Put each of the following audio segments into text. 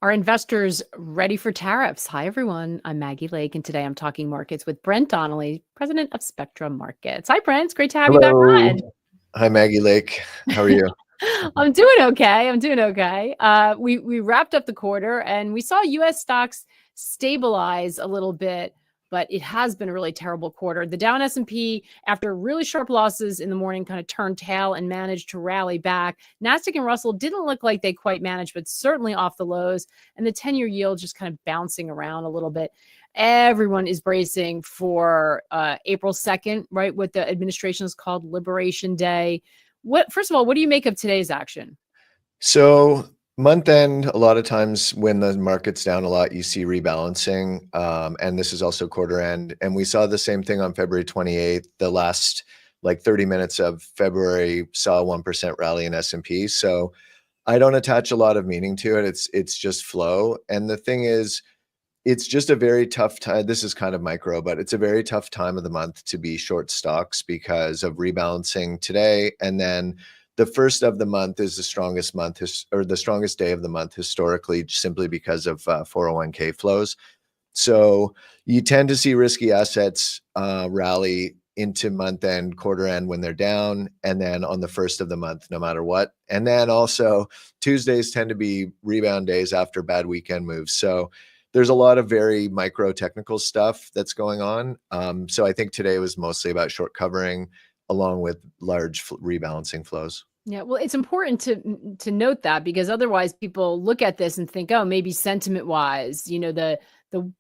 Are investors ready for tariffs? Hi, everyone. I'm Maggie Lake, and today I'm talking markets with Brent Donnelly, president of Spectra Markets. Hi, Brent. It's great to have you back Hello. on. Hi, Maggie Lake. How are you? I'm doing okay. We wrapped up the quarter, and we saw U.S. stocks stabilize a little bit, but it has been a really terrible quarter. The Dow and S&P, after really sharp losses in the morning, kind of turned tail and managed to rally back. Nasdaq and Russell didn't look like they quite managed, but certainly off the lows. And the 10-year yield just kind of bouncing around a little bit. Everyone is bracing for April 2nd, right? What the administration has called Liberation Day. First of all, what do you make of today's action? So month end, a lot of times when the market's down a lot, you see rebalancing. And this is also quarter end. And we saw the same thing on February 28th. The last like 30 minutes of February saw a 1% rally in S&P. So I don't attach a lot of meaning to it. It's just flow. And the thing is, it's just a very tough time. This is kind of micro, but it's a very tough time of the month to be short stocks because of rebalancing today. And then the first of the month is the strongest month or the strongest day of the month historically, simply because of 401k flows. So you tend to see risky assets rally into month end, quarter end when they're down, and then on the first of the month, no matter what. And then also Tuesdays tend to be rebound days after bad weekend moves. So there's a lot of very micro technical stuff that's going on. So I think today was mostly about short covering along with large rebalancing flows. Yeah, well, it's important to note that, because otherwise people look at this and think, oh, maybe sentiment wise, the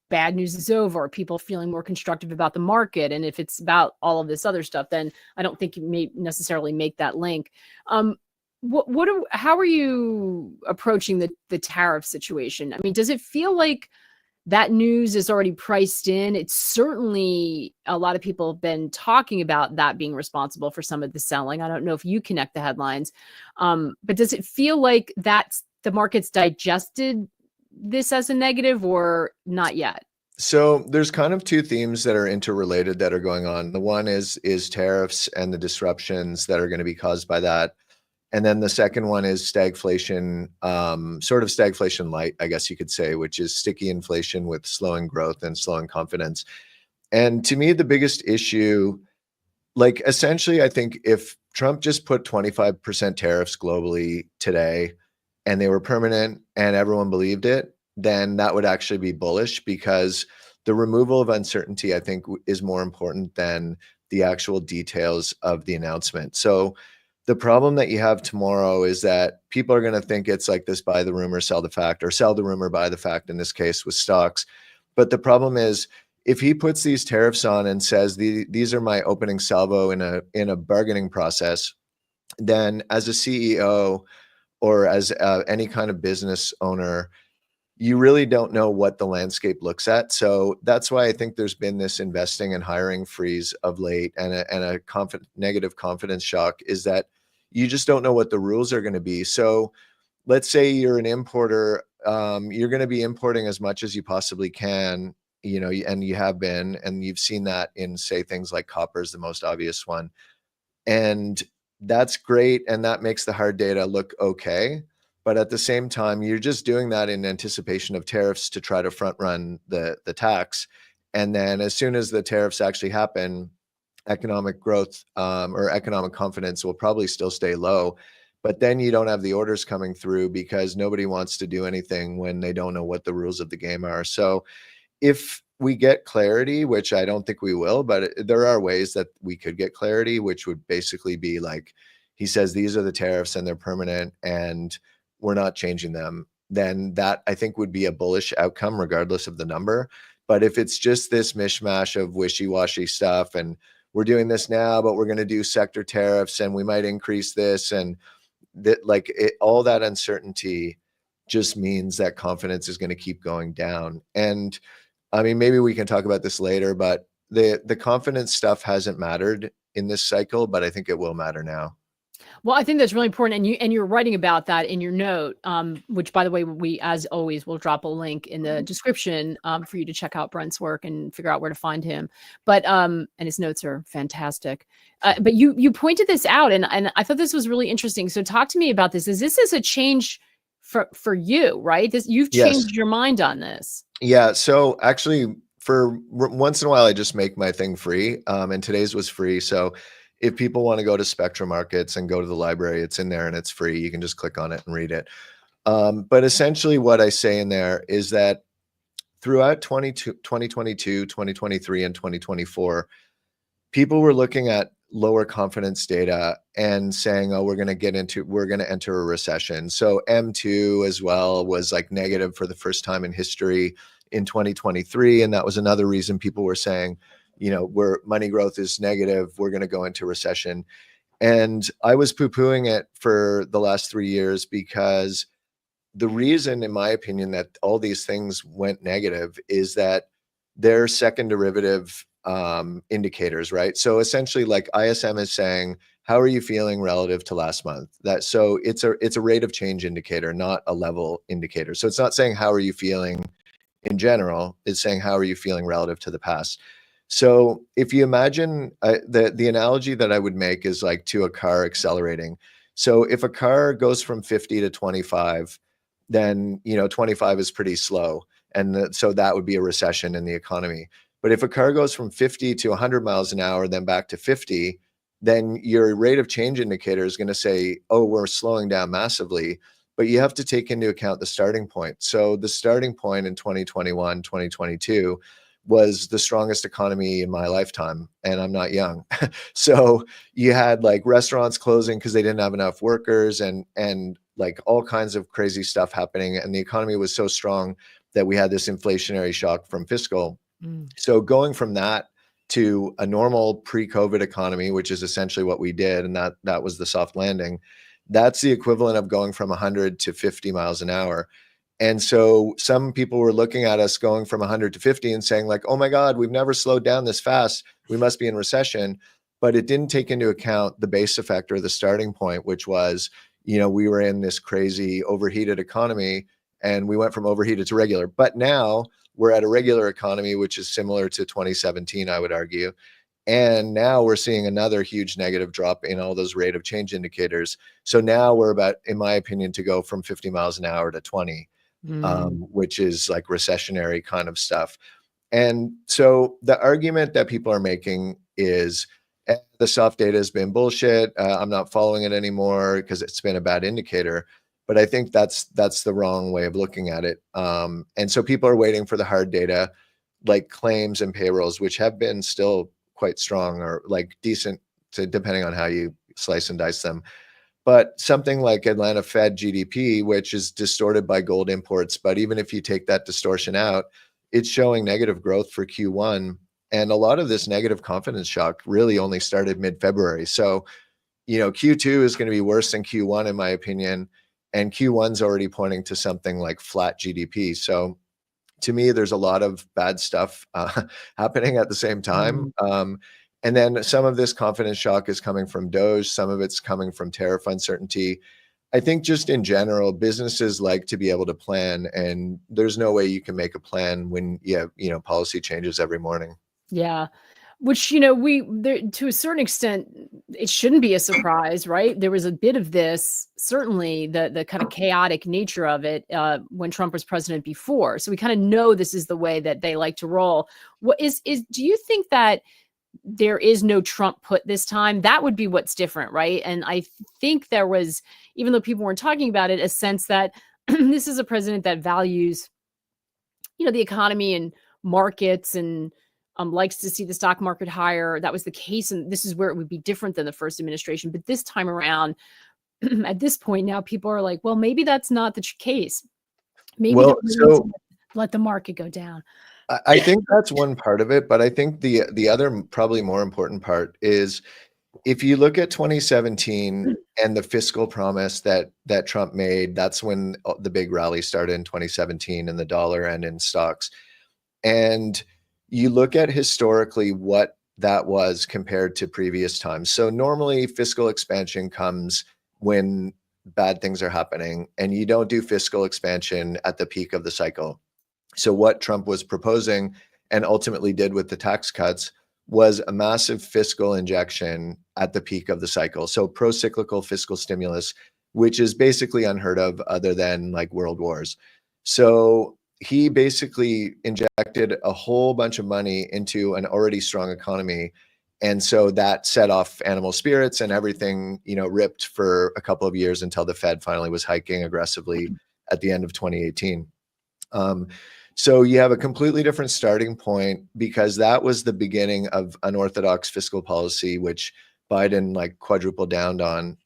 bad news is over, people feeling more constructive about the market. And if it's about all of this other stuff, then I don't think you may necessarily make that link. How are you approaching the tariff situation? I mean, does it feel like that news is already priced in? It's certainly, a lot of people have been talking about that being responsible for some of the selling. I don't know if you connect the headlines, but does it feel like that's the market's digested this as a negative, or not yet? So there's kind of two themes that are interrelated that are going on. The one is tariffs and the disruptions that are going to be caused by that. And then the second one is stagflation, sort of stagflation light, I guess you could say, which is sticky inflation with slowing growth and slowing confidence. And to me, the biggest issue, like essentially, I think if Trump just put 25% tariffs globally today and they were permanent and everyone believed it, then that would actually be bullish, because the removal of uncertainty, I think, is more important than the actual details of the announcement. So the problem that you have tomorrow is that people are going to think it's like this: buy the rumor, sell the fact, or sell the rumor, buy the fact, in this case with stocks. But the problem is, if he puts these tariffs on and says, these are my opening salvo in a bargaining process, then as a CEO or as any kind of business owner, you really don't know what the landscape looks at. So that's why I think there's been this investing and hiring freeze of late, and a negative confidence shock, is that you just don't know what the rules are going to be. So let's say you're an importer, you're going to be importing as much as you possibly can, and you have been, and you've seen that in, say, things like copper is the most obvious one. And that's great. And that makes the hard data look okay. But at the same time, you're just doing that in anticipation of tariffs to try to front run the tax. And then as soon as the tariffs actually happen, economic growth or economic confidence will probably still stay low. But then you don't have the orders coming through because nobody wants to do anything when they don't know what the rules of the game are. So if we get clarity, which I don't think we will, but there are ways that we could get clarity, which would basically be like, he says, these are the tariffs and they're permanent and we're not changing them, then that I think would be a bullish outcome regardless of the number. But if it's just this mishmash of wishy-washy stuff, and we're doing this now, but we're going to do sector tariffs and we might increase this, and that, like, all that uncertainty just means that confidence is going to keep going down. And I mean, maybe we can talk about this later, but the confidence stuff hasn't mattered in this cycle, but I think it will matter now. Well, I think that's really important. And you're writing about that in your note, which, by the way, we, as always, will drop a link in the description for you to check out Brent's work and figure out where to find him. But and his notes are fantastic. But you pointed this out, and I thought this was really interesting. So talk to me about this. Is this a change for you, right? You've Yes. changed your mind on this. Yeah. So actually, for once in a while, I just make my thing free. And today's was free. So if people want to go to Spectra Markets and go to the library, it's in there and it's free. You can just click on it and read it. But essentially, what I say in there is that throughout 2022, 2023, and 2024, people were looking at lower confidence data and saying, oh, we're going to enter a recession. So M2 as well was like negative for the first time in history in 2023. And that was another reason people were saying, where money growth is negative, we're going to go into recession. And I was poo-pooing it for the last 3 years because the reason, in my opinion, that all these things went negative is that they're second derivative indicators, right? So essentially, like ISM is saying, how are you feeling relative to last month? So it's a rate of change indicator, not a level indicator. So it's not saying how are you feeling in general, it's saying how are you feeling relative to the past. So if you imagine the analogy that I would make is like to a car accelerating. So if a car goes from 50 to 25, then 25 is pretty slow, and so that would be a recession in the economy. But if a car goes from 50 to 100 miles an hour, then back to 50, then your rate of change indicator is going to say, oh, we're slowing down massively. But you have to take into account the starting point. So the starting point in 2021, 2022 was the strongest economy in my lifetime, and I'm not young. So you had like restaurants closing because they didn't have enough workers, and like all kinds of crazy stuff happening, and the economy was so strong that we had this inflationary shock from fiscal. So going from that to a normal pre-COVID economy, which is essentially what we did, and that was the soft landing, that's the equivalent of going from 100 to 50 miles an hour. And so some people were looking at us going from 100 to 50 and saying like, oh my God, we've never slowed down this fast. We must be in recession. But it didn't take into account the base effect or the starting point, which was, we were in this crazy overheated economy, and we went from overheated to regular. But now we're at a regular economy, which is similar to 2017, I would argue. And now we're seeing another huge negative drop in all those rate of change indicators. So now we're about, in my opinion, to go from 50 miles an hour to 20. Which is like recessionary kind of stuff. And so the argument that people are making is the soft data has been bullshit. I'm not following it anymore because it's been a bad indicator. But I think that's the wrong way of looking at it. And so people are waiting for the hard data, like claims and payrolls, which have been still quite strong or like decent, depending on how you slice and dice them. But something like Atlanta Fed GDP, which is distorted by gold imports, but even if you take that distortion out, it's showing negative growth for Q1. And a lot of this negative confidence shock really only started mid-February. So, Q2 is going to be worse than Q1, in my opinion. And Q1's already pointing to something like flat GDP. So to me, there's a lot of bad stuff happening at the same time. And then some of this confidence shock is coming from Doge. Some of it's coming from tariff uncertainty. I think just in general, businesses like to be able to plan, and there's no way you can make a plan when you have, policy changes every morning. Yeah. Which, there, to a certain extent, it shouldn't be a surprise, right? There was a bit of this, certainly the kind of chaotic nature of it when Trump was president before. So we kind of know this is the way that they like to roll. Do you think that there is no Trump put this time? That would be what's different, right? And I think there was, even though people weren't talking about it, a sense that this is a president that values, the economy and markets and likes to see the stock market higher. That was the case, and this is where it would be different than the first administration. But this time around, at this point now, people are like, well, maybe that's not the case. Maybe let the market go down. I think that's one part of it, but I think the other probably more important part is if you look at 2017 and the fiscal promise that Trump made, that's when the big rally started in 2017 in the dollar and in stocks. And you look at historically what that was compared to previous times. So normally fiscal expansion comes when bad things are happening, and you don't do fiscal expansion at the peak of the cycle. So what Trump was proposing and ultimately did with the tax cuts was a massive fiscal injection at the peak of the cycle. So pro-cyclical fiscal stimulus, which is basically unheard of other than like world wars. So he basically injected a whole bunch of money into an already strong economy. And so that set off animal spirits, and everything, ripped for a couple of years until the Fed finally was hiking aggressively at the end of 2018. So you have a completely different starting point, because that was the beginning of unorthodox fiscal policy, which Biden like quadrupled down on.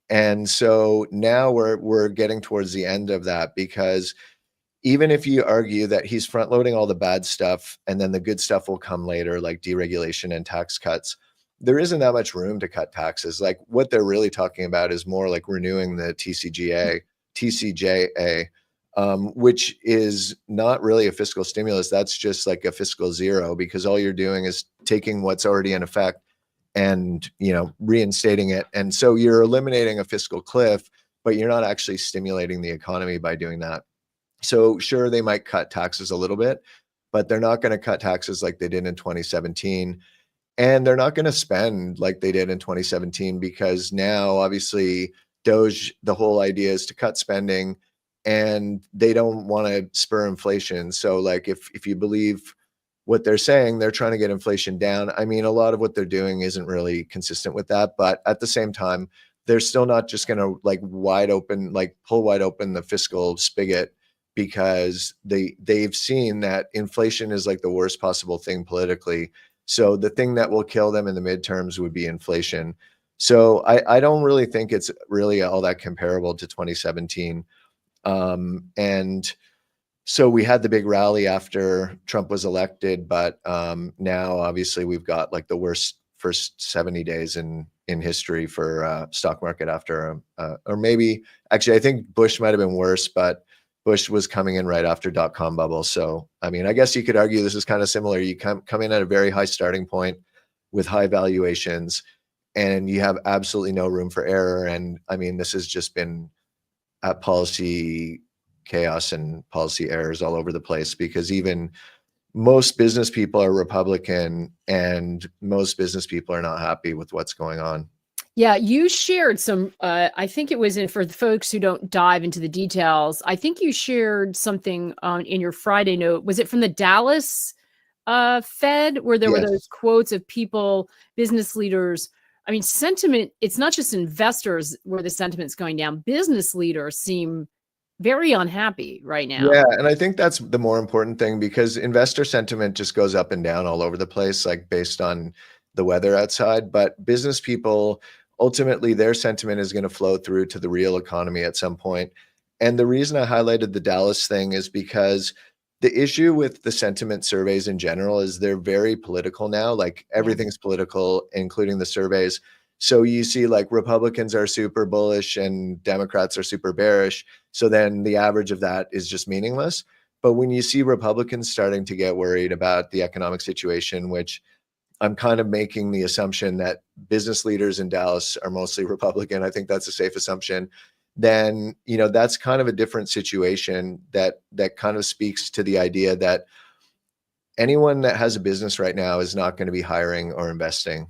And so now we're getting towards the end of that, because even if you argue that he's front loading all the bad stuff and then the good stuff will come later, like deregulation and tax cuts, there isn't that much room to cut taxes. Like what they're really talking about is more like renewing the TCJA, which is not really a fiscal stimulus. That's just like a fiscal zero, because all you're doing is taking what's already in effect and reinstating it. And so you're eliminating a fiscal cliff, but you're not actually stimulating the economy by doing that. So sure, they might cut taxes a little bit, but they're not going to cut taxes like they did in 2017. And they're not going to spend like they did in 2017, because now obviously Doge, the whole idea is to cut spending, and they don't want to spur inflation. So like if you believe what they're saying, they're trying to get inflation down. I mean, a lot of what they're doing isn't really consistent with that, but at the same time, they're still not just going to like pull wide open the fiscal spigot, because they've seen that inflation is like the worst possible thing politically. So the thing that will kill them in the midterms would be inflation. So I don't really think it's really all that comparable to 2017. And so we had the big rally after Trump was elected, but now obviously we've got like the worst first 70 days in history for stock market after, or maybe actually I think Bush might have been worse, but Bush was coming in right after dot-com bubble. So, I mean, I guess you could argue this is kind of similar. You come in at a very high starting point with high valuations, and you have absolutely no room for error. And I mean, this has just been policy chaos and policy errors all over the place, because even most business people are Republican, and most business people are not happy with what's going on. Yeah, you shared some, I think it was for the folks who don't dive into the details, I think you shared something in your Friday note. Was it from the Dallas Fed, where there were those quotes of people, business leaders? I mean, sentiment, it's not just investors where the sentiment's going down. Business leaders seem very unhappy right now. Yeah, and I think that's the more important thing, because investor sentiment just goes up and down all over the place, like based on the weather outside. But business people, ultimately, their sentiment is going to flow through to the real economy at some point. And the reason I highlighted the Dallas thing is because the issue with the sentiment surveys in general is they're very political now. Like everything's political, including the surveys. So you see like Republicans are super bullish and Democrats are super bearish. So then the average of that is just meaningless. But when you see Republicans starting to get worried about the economic situation, which I'm kind of making the assumption that business leaders in Dallas are mostly Republican, I think that's a safe assumption, then, that's kind of a different situation that kind of speaks to the idea that anyone that has a business right now is not going to be hiring or investing.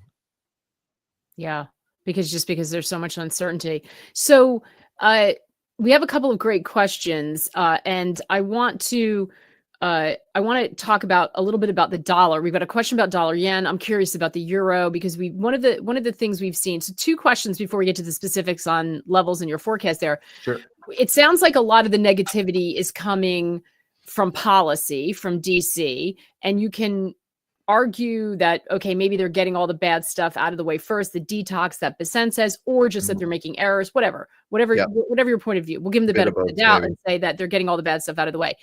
Yeah, because there's so much uncertainty. So we have a couple of great questions, and I want to talk about a little bit about the dollar. We've got a question about dollar yen. I'm curious about the euro, because one of the things we've seen. So two questions before we get to the specifics on levels in your forecast there. Sure. It sounds like a lot of the negativity is coming from policy, from DC, and you can argue that, okay, maybe they're getting all the bad stuff out of the way first, the detox that Bassett says, or just that they're making errors, whatever your point of view. We'll give them the benefit of the doubt and say that they're getting all the bad stuff out of the way.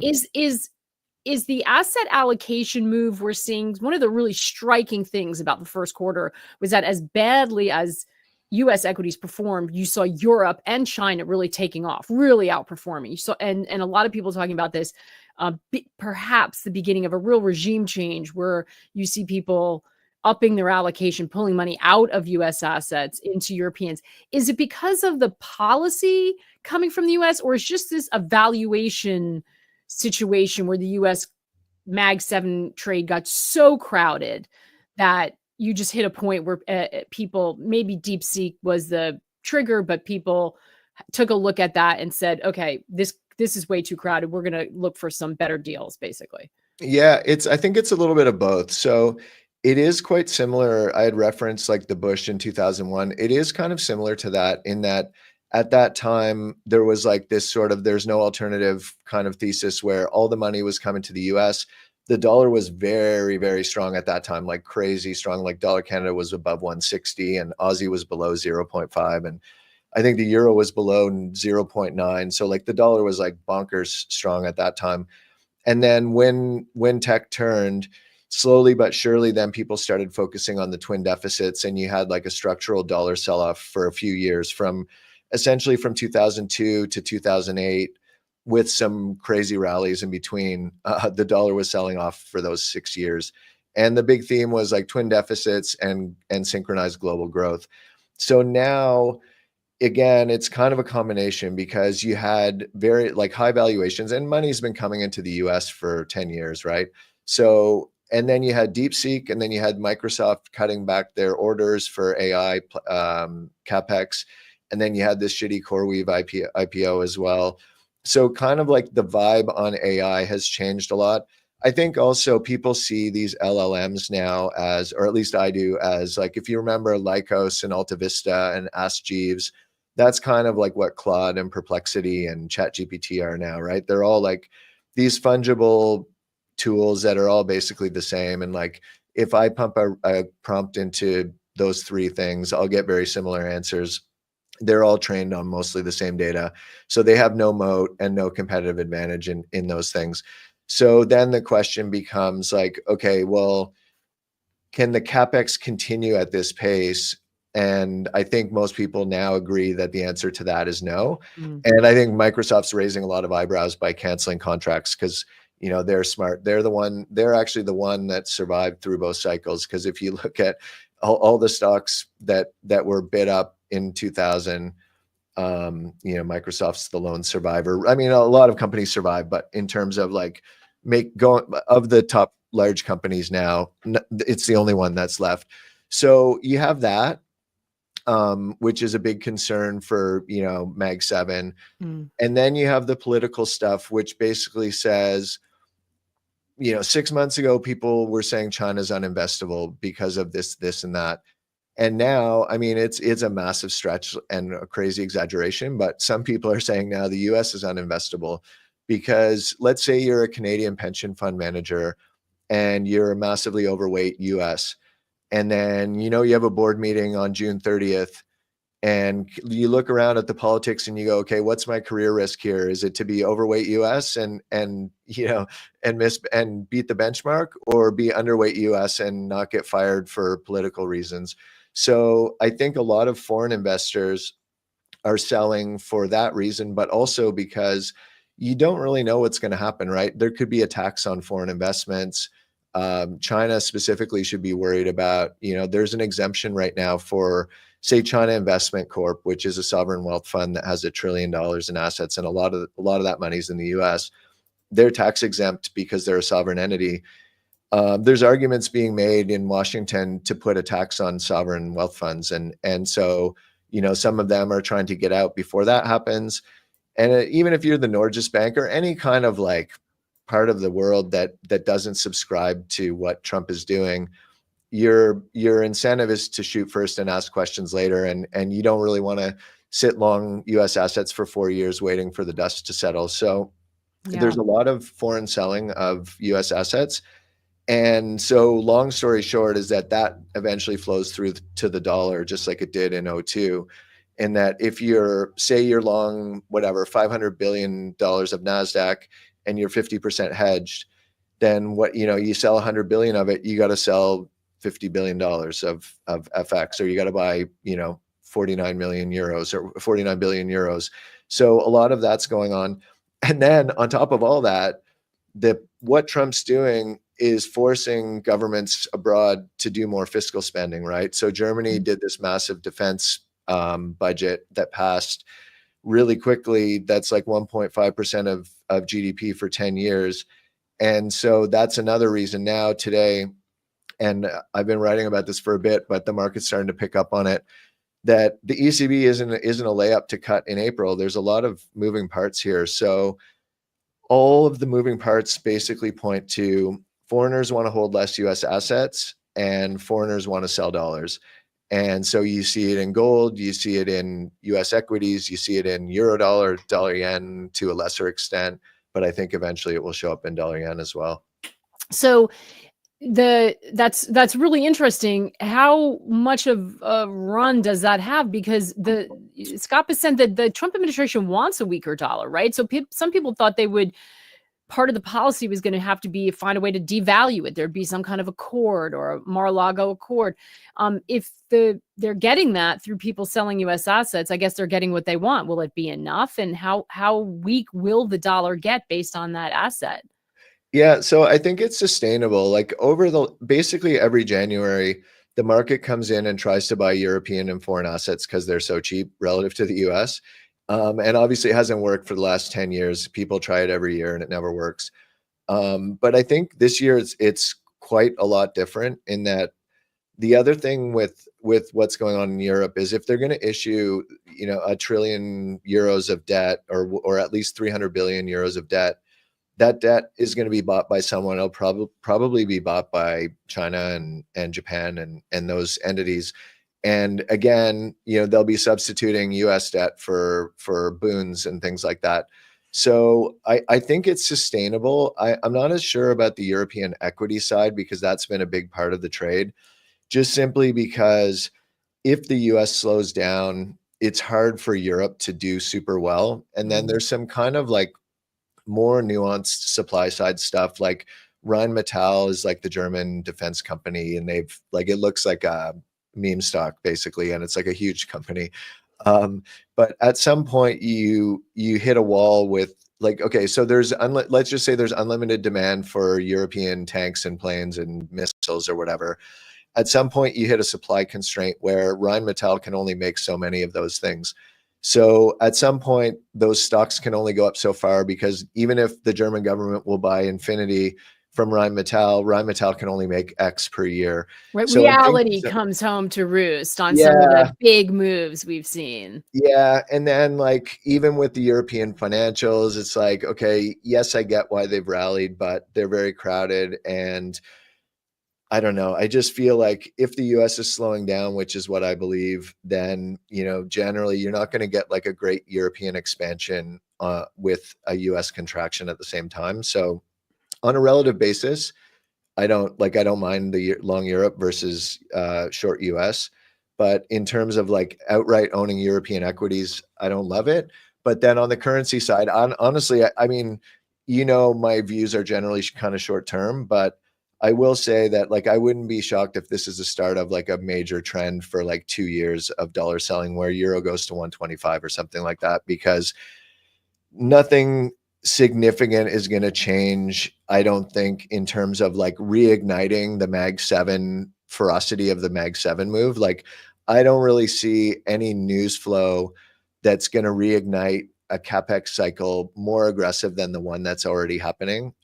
Is the asset allocation move we're seeing, one of the really striking things about the first quarter was that as badly as US equities performed, you saw Europe and China really taking off, really outperforming. You saw, and a lot of people talking about this, perhaps the beginning of a real regime change, where you see people upping their allocation, pulling money out of US assets into Europeans. Is it because of the policy coming from the US, or is just this a valuation situation where the US Mag 7 trade got so crowded that you just hit a point where people, maybe DeepSeek was the trigger, but people took a look at that and said, okay, this is way too crowded. We're going to look for some better deals, basically. Yeah, I think it's a little bit of both. So it is quite similar. I had referenced like the Bush in 2001. It is kind of similar to that in that at that time there was like this sort of there's no alternative kind of thesis where all the money was coming to the US. The dollar was very, very strong at that time, like crazy strong. Like dollar Canada was above 160 and Aussie was below 0.5. And I think the euro was below 0.9. So like the dollar was like bonkers strong at that time. And then when tech turned, slowly but surely, then people started focusing on the twin deficits, and you had like a structural dollar sell-off for a few years, from essentially from 2002 to 2008, with some crazy rallies in between. The dollar was selling off for those 6 years, and the big theme was like twin deficits and synchronized global growth. So now again, it's kind of a combination because you had very like high valuations and money's been coming into the US for 10 years, right? So, and then you had DeepSeek, and then you had Microsoft cutting back their orders for AI CapEx. And then you had this shitty CoreWeave IPO as well. So kind of like the vibe on AI has changed a lot. I think also people see these LLMs now as, or at least I do, as like, if you remember Lycos and AltaVista and Ask Jeeves, that's kind of like what Claude and Perplexity and ChatGPT are now, right? They're all like these fungible tools that are all basically the same. And like, if I pump a prompt into those three things, I'll get very similar answers. They're all trained on mostly the same data. So they have no moat and no competitive advantage in those things. So then the question becomes like, okay, well, can the CapEx continue at this pace? And I think most people now agree that the answer to that is no. And I think Microsoft's raising a lot of eyebrows by canceling contracts because, you know, they're smart. They're actually the one that survived through both cycles. Because if you look at all the stocks that were bid up in 2000, you know, Microsoft's the lone survivor. I mean, a lot of companies survive, but in terms of like of the top large companies now, it's the only one that's left. So you have that, which is a big concern for, you know, Mag 7. And then you have the political stuff, which basically says, you know, 6 months ago, people were saying China's uninvestable because of this, and that. And now, I mean, it's a massive stretch and a crazy exaggeration, but some people are saying now the US is uninvestable because let's say you're a Canadian pension fund manager and you're massively overweight US. And then, you know, you have a board meeting on June 30th and you look around at the politics and you go, okay, what's my career risk here? Is it to be overweight US and you know, and beat the benchmark, or be underweight US and not get fired for political reasons? So I think a lot of foreign investors are selling for that reason, but also because you don't really know what's going to happen, right? There could be a tax on foreign investments. China specifically should be worried about, you know, there's an exemption right now for, say, China Investment Corp, which is a sovereign wealth fund that has $1 trillion in assets, and a lot of that money's in the US. They're tax exempt because they're a sovereign entity. There's arguments being made in Washington to put a tax on sovereign wealth funds, and so, you know, some of them are trying to get out before that happens. And even if you're the Norges Bank or any kind of like part of the world that doesn't subscribe to what Trump is doing, your incentive is to shoot first and ask questions later, and you don't really want to sit long US assets for 4 years waiting for the dust to settle. So there's a lot of foreign selling of US assets. And so long story short is that eventually flows through to the dollar, just like it did in '02. And that if you're long, whatever, $500 billion of NASDAQ and you're 50% hedged, then what, you know, you sell 100 billion of it, you got to sell $50 billion of FX, or you got to buy, you know, 49 million euros or 49 billion euros. So a lot of that's going on. And then on top of all that, what Trump's doing is forcing governments abroad to do more fiscal spending, right? So Germany did this massive defense budget that passed really quickly. That's like 1.5% of GDP for 10 years. And so that's another reason now today, and I've been writing about this for a bit, but the market's starting to pick up on it. that the ECB isn't a layup to cut in April. There's a lot of moving parts here. So all of the moving parts basically point to foreigners want to hold less US assets and foreigners want to sell dollars. And so you see it in gold, you see it in US equities, you see it in euro dollar, dollar yen to a lesser extent, but I think eventually it will show up in dollar yen as well. So that's really interesting. How much of a run does that have? Because Scott is saying that the Trump administration wants a weaker dollar, right? So some people thought they would, part of the policy was going to have to be find a way to devalue it. There'd be some kind of accord or a Mar-a-Lago accord. If they're getting that through people selling U.S. assets, I guess they're getting what they want. Will it be enough? And how weak will the dollar get based on that asset? Yeah, so I think it's sustainable. Like basically every January, the market comes in and tries to buy European and foreign assets because they're so cheap relative to the US. And obviously it hasn't worked for the last 10 years. People try it every year and it never works. But I think this year it's quite a lot different in that the other thing with what's going on in Europe is if they're going to issue, €1 trillion of debt or at least 300 billion euros of debt, that debt is going to be bought by someone. It'll probably be bought by China and Japan and those entities. And again, they'll be substituting US debt for boons and things like that. So I think it's sustainable. I'm not as sure about the European equity side because that's been a big part of the trade, just simply because if the US slows down, it's hard for Europe to do super well. And then there's some kind of like more nuanced supply side stuff. Like Rheinmetall is like the German defense company, and they've like, it looks like a meme stock basically, and it's like a huge company. But at some point you hit a wall with like, okay, so let's just say there's unlimited demand for European tanks and planes and missiles or whatever. At some point you hit a supply constraint where Rheinmetall can only make so many of those things. So at some point, those stocks can only go up so far because even if the German government will buy infinity from Rheinmetall can only make X per year. Right. So Reality comes home to roost on some of the big moves we've seen. Yeah. And then like, even with the European financials, it's like, okay, yes, I get why they've rallied, but they're very crowded. And I don't know. I just feel like if the US is slowing down, which is what I believe, then, generally you're not going to get like a great European expansion with a US contraction at the same time. So on a relative basis, I don't mind the long Europe versus short US. But in terms of like outright owning European equities, I don't love it. But then on the currency side, honestly, I mean, my views are generally kind of short term, but I will say that like I wouldn't be shocked if this is the start of like a major trend for like 2 years of dollar selling where euro goes to 125 or something like that, because nothing significant is going to change, I don't think, in terms of like reigniting the Mag 7 ferocity of the Mag 7 move. Like I don't really see any news flow that's going to reignite a capex cycle more aggressive than the one that's already happening.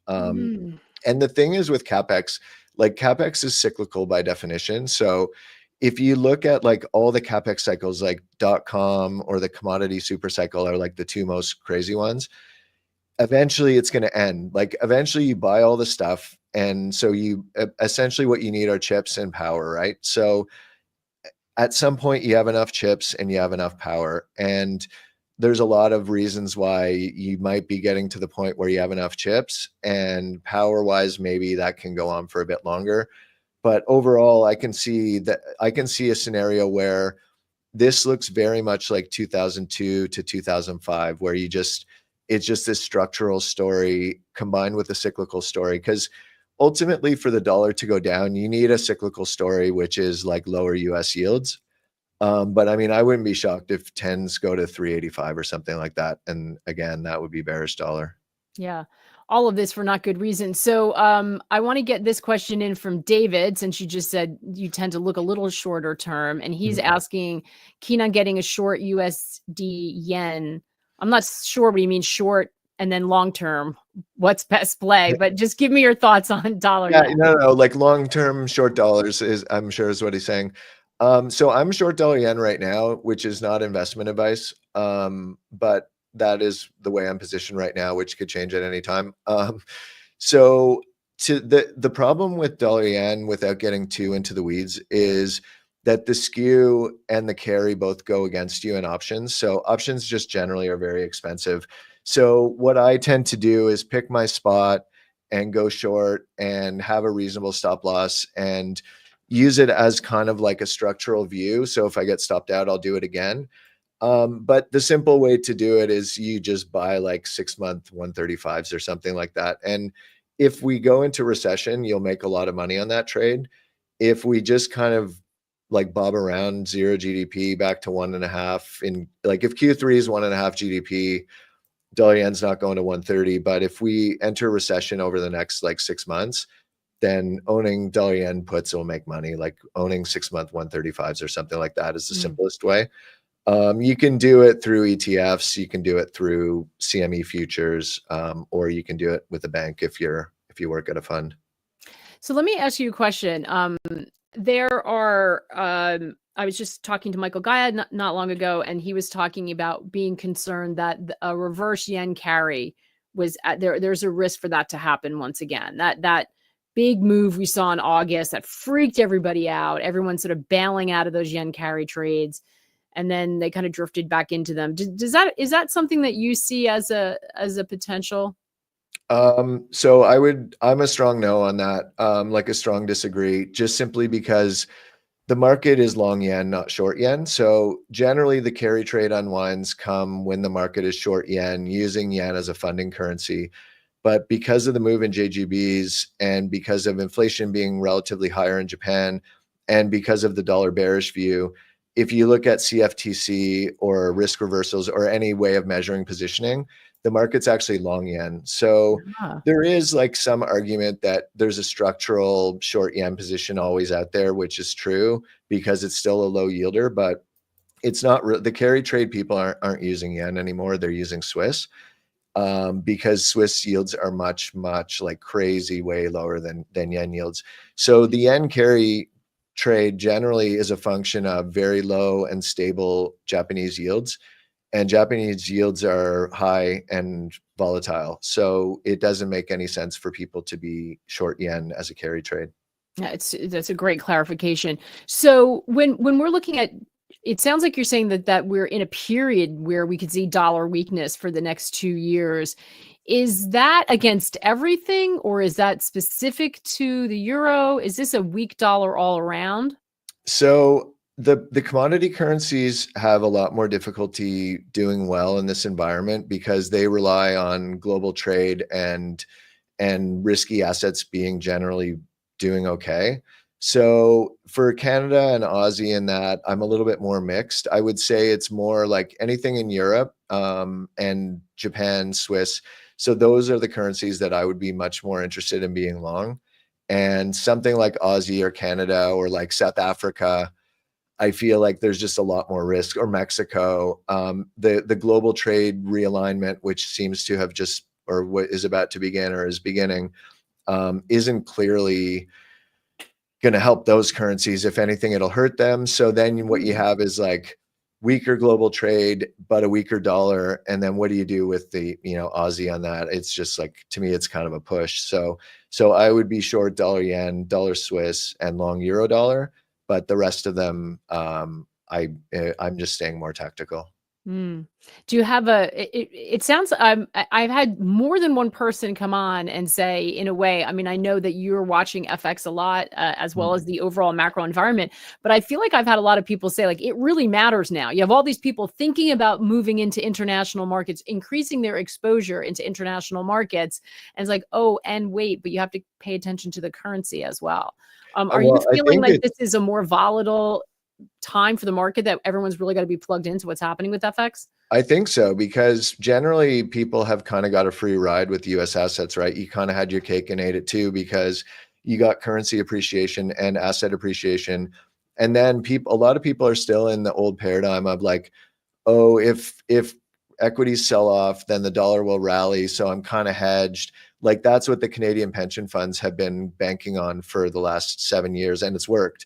And the thing is with capex, like capex is cyclical by definition. So if you look at like all the capex cycles, like .com or the commodity super cycle are like the two most crazy ones. Eventually it's going to end. Like eventually you buy all the stuff. And so you essentially what you need are chips and power, right? So at some point you have enough chips and you have enough power. And there's a lot of reasons why you might be getting to the point where you have enough chips, and power wise, maybe that can go on for a bit longer. But overall, I can see a scenario where this looks very much like 2002 to 2005, where it's just this structural story combined with a cyclical story. Because ultimately for the dollar to go down, you need a cyclical story, which is like lower US yields. But I mean, I wouldn't be shocked if 10s go to 385 or something like that. And again, that would be bearish dollar. Yeah. All of this for not good reasons. So I want to get this question in from David, since you just said you tend to look a little shorter term. And he's asking, keen on getting a short USD yen. I'm not sure what he means short and then long term. What's best play? But just give me your thoughts on dollar. Yeah, no, like long term short dollars I'm sure is what he's saying. So I'm short dollar yen right now, which is not investment advice. But that is the way I'm positioned right now, which could change at any time. So to the problem with dollar yen, without getting too into the weeds, is that the skew and the carry both go against you in options. So options just generally are very expensive. So what I tend to do is pick my spot and go short and have a reasonable stop loss and use it as kind of like a structural view. So if I get stopped out, I'll do it again. But the simple way to do it is you just buy like 6-month 135s or something like that. And if we go into recession, you'll make a lot of money on that trade. If we just kind of like bob around 0 GDP back to 1.5, in like if Q3 is 1.5 GDP, dollar yen's not going to 130. But if we enter recession over the next like 6 months, then owning dollar yen puts will make money. Like owning 6-month 135s or something like that is the simplest way. You can do it through ETFs, you can do it through CME futures, or you can do it with a bank if you work at a fund. So let me ask you a question. There are, I was just talking to Michael Gaia not long ago, and he was talking about being concerned that a reverse yen carry was there's a risk for that to happen once again. That big move we saw in August that freaked everybody out. Everyone sort of bailing out of those yen carry trades, and then they kind of drifted back into them. Is that something that you see as a potential? So I'm a strong no on that. Like a strong disagree, just simply because the market is long yen, not short yen. So generally the carry trade unwinds come when the market is short yen, using yen as a funding currency. But because of the move in JGBs and because of inflation being relatively higher in Japan and because of the dollar bearish view, if you look at CFTC or risk reversals or any way of measuring positioning, the market's actually long yen. So there is like some argument that there's a structural short yen position always out there, which is true because it's still a low yielder, but it's not the carry trade people aren't using yen anymore. They're using Swiss. Because Swiss yields are much like crazy way lower than yen yields. So the yen carry trade generally is a function of very low and stable Japanese yields, and Japanese yields are high and volatile. So it doesn't make any sense for people to be short yen as a carry trade. Yeah, that's a great clarification. So when we're looking at, it sounds like you're saying that we're in a period where we could see dollar weakness for the next 2 years. Is that against everything, or is that specific to the euro? Is this a weak dollar all around? So the commodity currencies have a lot more difficulty doing well in this environment because they rely on global trade and risky assets being generally doing okay. So for Canada and Aussie in that, I'm a little bit more mixed. I would say it's more like anything in Europe, and Japan, Swiss. So those are the currencies that I would be much more interested in being long. And something like Aussie or Canada or like South Africa, I feel like there's just a lot more risk, or Mexico. The global trade realignment, which seems to have just, or what is about to begin or is beginning, isn't clearly going to help those currencies. If anything, it'll hurt them. So then what you have is like weaker global trade, but a weaker dollar. And then what do you do with the, Aussie on that? It's just like, to me, it's kind of a push. So I would be short dollar yen, dollar Swiss, and long euro dollar, but the rest of them, I'm just staying more tactical. Do you have it sounds, I've had more than one person come on and say, in a way, I mean, I know that you're watching FX a lot, as well as the overall macro environment, but I feel like I've had a lot of people say, like, it really matters now. You have all these people thinking about moving into international markets, increasing their exposure into international markets. And it's like, oh, and wait, but you have to pay attention to the currency as well. Are you Well, I feeling think like this is a more volatile time for the market, that everyone's really got to be plugged into what's happening with FX? I think so, because generally people have kind of got a free ride with US assets, right? You kind of had your cake and ate it too, because you got currency appreciation and asset appreciation. And then a lot of people are still in the old paradigm of like, oh, if equities sell off, then the dollar will rally. So I'm kind of hedged. Like that's what the Canadian pension funds have been banking on for the last 7 years, and it's worked.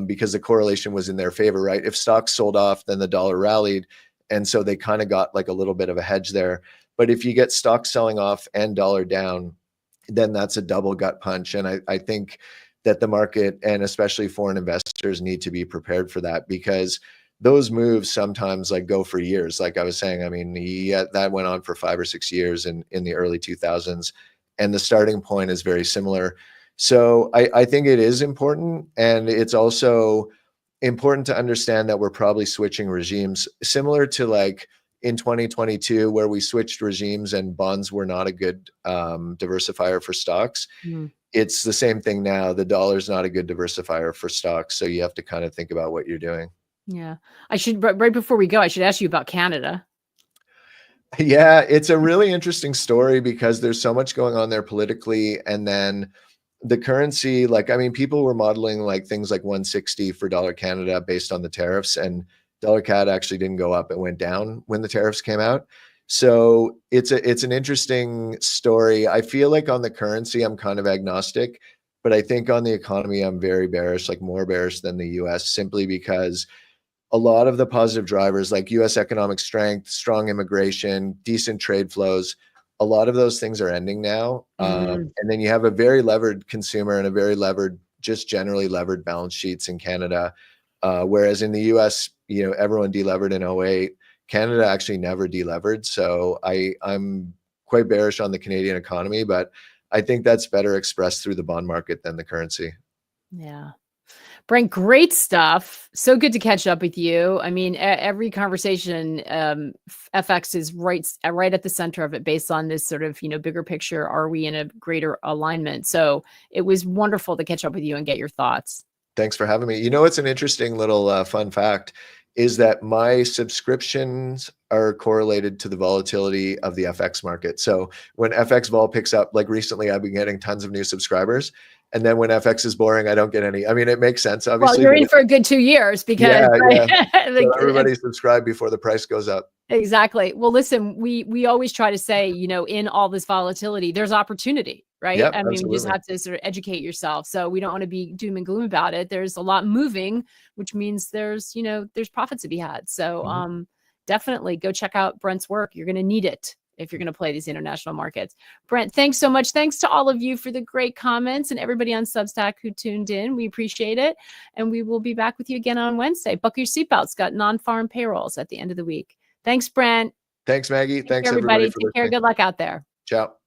because the correlation was in their favor, right? If stocks sold off, then the dollar rallied. And so they kind of got like a little bit of a hedge there. But if you get stocks selling off and dollar down, then that's a double gut punch. And I think that the market and especially foreign investors need to be prepared for that, because those moves sometimes like go for years. Like I was saying, I mean, that went on for 5 or 6 years in the early 2000s, and the starting point is very similar. So I think it is important, and it's also important to understand that we're probably switching regimes, similar to like in 2022 where we switched regimes and bonds were not a good diversifier for stocks. Mm. It's the same thing now. The dollar's not a good diversifier for stocks, so you have to kind of think about what you're doing. Yeah. I should, right before we go, I should ask you about Canada. Yeah, it's a really interesting story because there's so much going on there politically. And then the currency, like, I mean, people were modeling like things like 160 for dollar Canada based on the tariffs, and dollar CAD actually didn't go up. It went down when the tariffs came out. So it's an interesting story. I feel like on the currency, I'm kind of agnostic, but I think on the economy, I'm very bearish, like more bearish than the US, simply because a lot of the positive drivers like US economic strength, strong immigration, decent trade flows, a lot of those things are ending now. And then you have a very levered consumer and a very levered, just generally levered balance sheets in Canada. Whereas in the US, you know, everyone delevered in 08. Canada actually never delevered. So I'm quite bearish on the Canadian economy, but I think that's better expressed through the bond market than the currency. Yeah. Brent, great stuff. So good to catch up with you. I mean, every conversation, FX is right at the center of it, based on this sort of, you know, bigger picture. Are we in a greater alignment? So it was wonderful to catch up with you and get your thoughts. Thanks for having me. You know, it's an interesting little fun fact is that my subscriptions are correlated to the volatility of the FX market. So when FX vol picks up, like recently, I've been getting tons of new subscribers. And then when FX is boring, I don't get any. I mean, it makes sense, obviously. Well, you're in for a good 2 years because yeah. like, So everybody subscribe before the price goes up. Exactly. Well, listen, we always try to say, you know, in all this volatility, there's opportunity, right? Yep, I mean, you just absolutely. have to sort of educate yourself. So we don't want to be doom and gloom about it. There's a lot moving, which means there's, you know, there's profits to be had. So definitely go check out Brent's work. You're going to need it if you're going to play these international markets. Brent, thanks so much. Thanks to all of you for the great comments and everybody on Substack who tuned in. We appreciate it. And we will be back with you again on Wednesday. Buckle your seatbelts. Got non-farm payrolls at the end of the week. Thanks, Brent. Thanks, Maggie. Thanks, everybody. everybody, for Take care. listening. Good luck out there. Ciao.